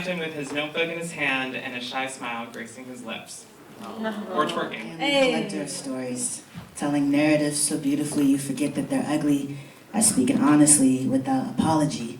With his notebook in his hand and a shy smile gracing his lips. Or twerking. Hey. Collector of stories, telling narratives so beautifully you forget that they're ugly. I speak it honestly without apology.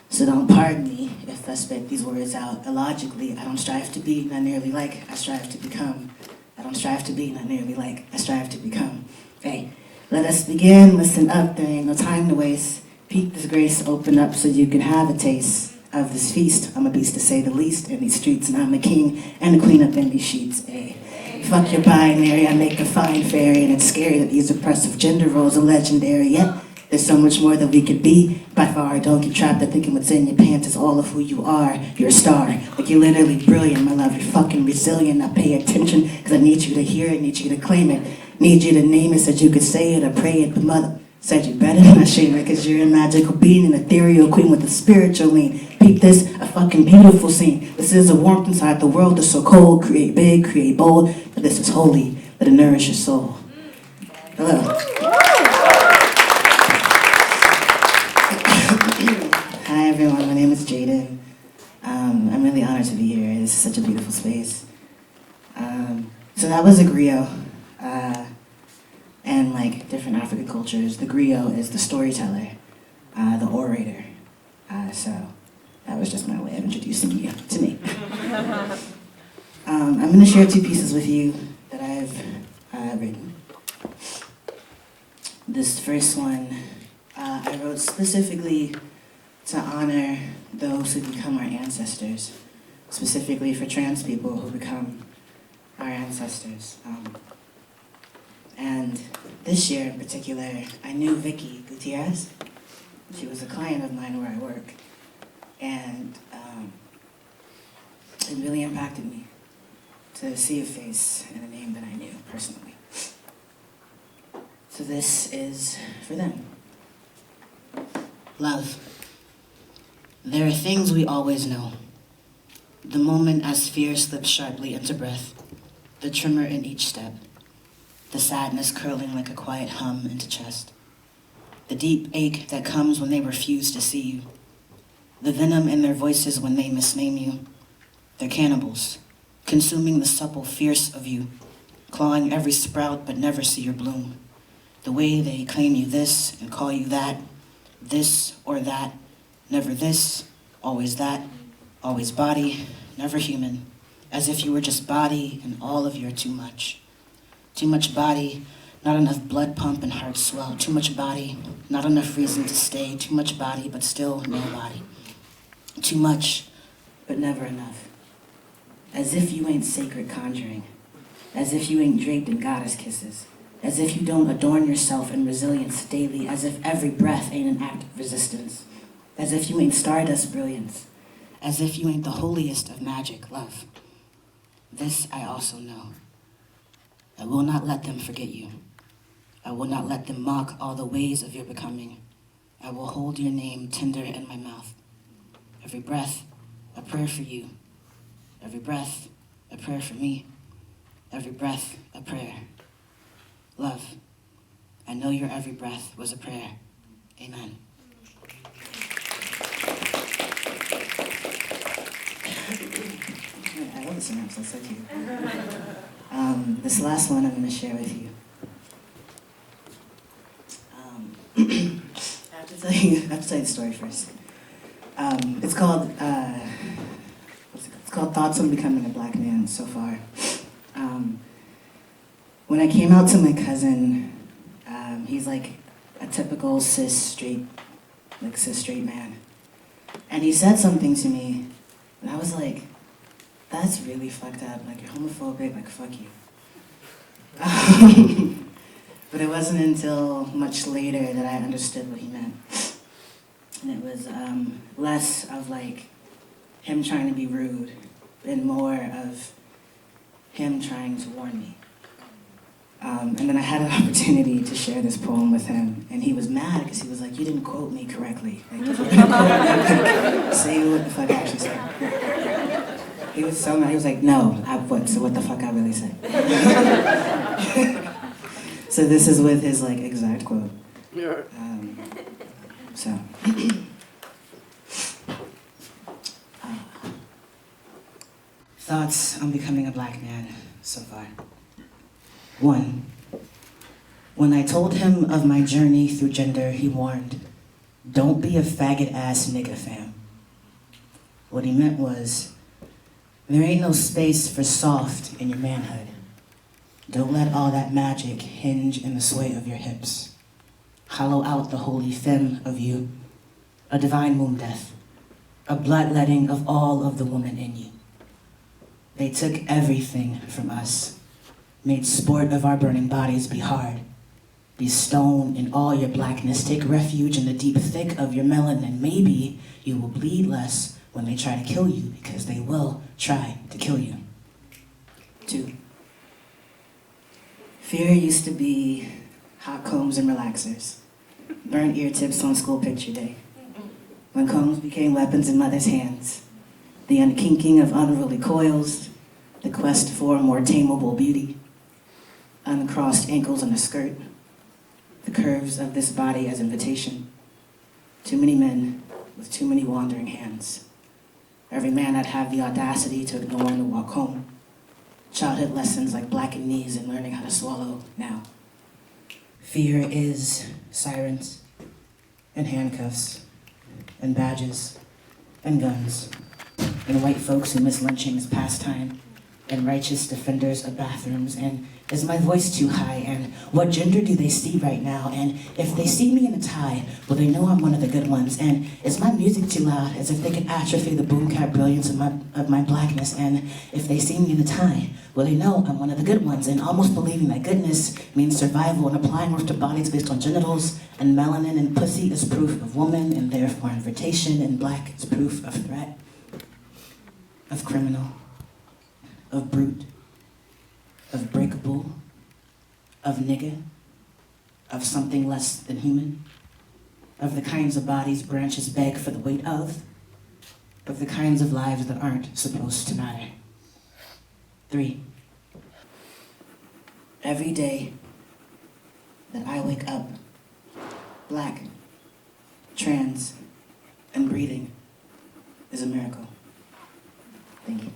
So don't pardon me if I spit these words out illogically. I don't strive to be, not nearly like I strive to become. I don't strive to be, not nearly like I strive to become. Hey, let us begin, listen up, there ain't no time to waste. Peak this grace, open up so you can have a taste of this feast. I'm a beast to say the least in these streets, and I'm a king and a queen up in these sheets. Ay. Fuck your binary, I make a fine fairy, and it's scary that these oppressive gender roles are legendary. Yet there's so much more that we could be. By far, don't get trapped at thinking what's in your pants is all of who you are. You're a star, like you're literally brilliant, my love. You're fucking resilient. I pay attention because I need you to hear it, need you to claim it, need you to name it so that you could say it or pray it. But mother said you better not shame it because you're a magical being, an ethereal queen with a spiritual lean. Peep this, a fucking beautiful scene. This is a warmth inside the world that's so cold. Create big, create bold, but this is holy. Let it nourish your soul. Hello. Hi everyone, my name is Jaden. I'm really honored to be here. This is such a beautiful space. So that was a griot. And like different African cultures, the griot is the storyteller, the orator. So that was just my way of introducing you to me. I'm going to share two pieces with you that I've written. This first one I wrote specifically to honor those who become our ancestors, specifically for trans people who become our ancestors. And this year in particular, I knew Vicky Gutierrez. She was a client of mine where I work. And it really impacted me to see a face and a name that I knew personally. So this is for them. Love. There are things we always know. The moment as fear slips sharply into breath, the tremor in each step, the sadness curling like a quiet hum into chest, the deep ache that comes when they refuse to see you, the venom in their voices when they misname you. They're cannibals, consuming the supple fierce of you, clawing every sprout but never see your bloom. The way they claim you this and call you that, this or that, never this, always that, always body, never human, as if you were just body and all of your too much. Too much body, not enough blood pump and heart swell. Too much body, not enough reason to stay. Too much body, but still no body. Too much, but never enough. As if you ain't sacred conjuring. As if you ain't draped in goddess kisses. As if you don't adorn yourself in resilience daily. As if every breath ain't an act of resistance. As if you ain't stardust brilliance. As if you ain't the holiest of magic, love. This I also know. I will not let them forget you. I will not let them mock all the ways of your becoming. I will hold your name tender in my mouth. Every breath, a prayer for you. Every breath, a prayer for me. Every breath, a prayer. Love, I know your every breath was a prayer. Amen. I love the synopsis, so cute. This last one I'm going to share with you. I have to tell you the story first. It's called Thoughts on Becoming a Black Man so far. When I came out to my cousin, he's like a typical cis straight man. And he said something to me, and I was like, that's really fucked up. Like, you're homophobic, like, fuck you. But it wasn't until much later that I understood what he meant. And it was less of, like, him trying to be rude and more of him trying to warn me. And then I had an opportunity to share this poem with him, and he was mad because he was like, you didn't quote me correctly. Like, if you're gonna quote me, say what the fuck I actually said. He was so mad. He was like, no, so what the fuck I really said. So this is with his like exact quote. So Thoughts on becoming a black man so far. 1. When I told him of my journey through gender, he warned, "Don't be a faggot-ass nigga, fam." What he meant was, there ain't no space for soft in your manhood. Don't let all that magic hinge in the sway of your hips. Hollow out the holy femme of you, a divine womb death, a bloodletting of all of the woman in you. They took everything from us, made sport of our burning bodies be hard. Be stone in all your blackness, take refuge in the deep thick of your melanin. Maybe you will bleed less when they try to kill you, because they will try to kill you. 2. Fear used to be hot combs and relaxers, burnt ear tips on school picture day. When combs became weapons in mothers' hands, the unkinking of unruly coils, the quest for a more tameable beauty, uncrossed ankles on a skirt, the curves of this body as invitation. Too many men with too many wandering hands. Every man I'd have the audacity to ignore in the walk home. Childhood lessons like blackened knees and learning how to swallow now. Fear is sirens and handcuffs and badges and guns and white folks who miss lynching as pastime and righteous defenders of bathrooms. And is my voice too high? And what gender do they see right now? And if they see me in a tie, will they know I'm one of the good ones? And is my music too loud, as if they could atrophy the boom cap brilliance of my blackness? And if they see me in a tie, will they know I'm one of the good ones? And almost believing that goodness means survival and applying worth to bodies based on genitals and melanin and pussy is proof of woman and therefore invitation, and black is proof of threat, of criminal, of brute, of breakable, of nigga, of something less than human, of the kinds of bodies branches beg for the weight of the kinds of lives that aren't supposed to matter. 3. Every day that I wake up black, trans, and breathing is a miracle. Thank you.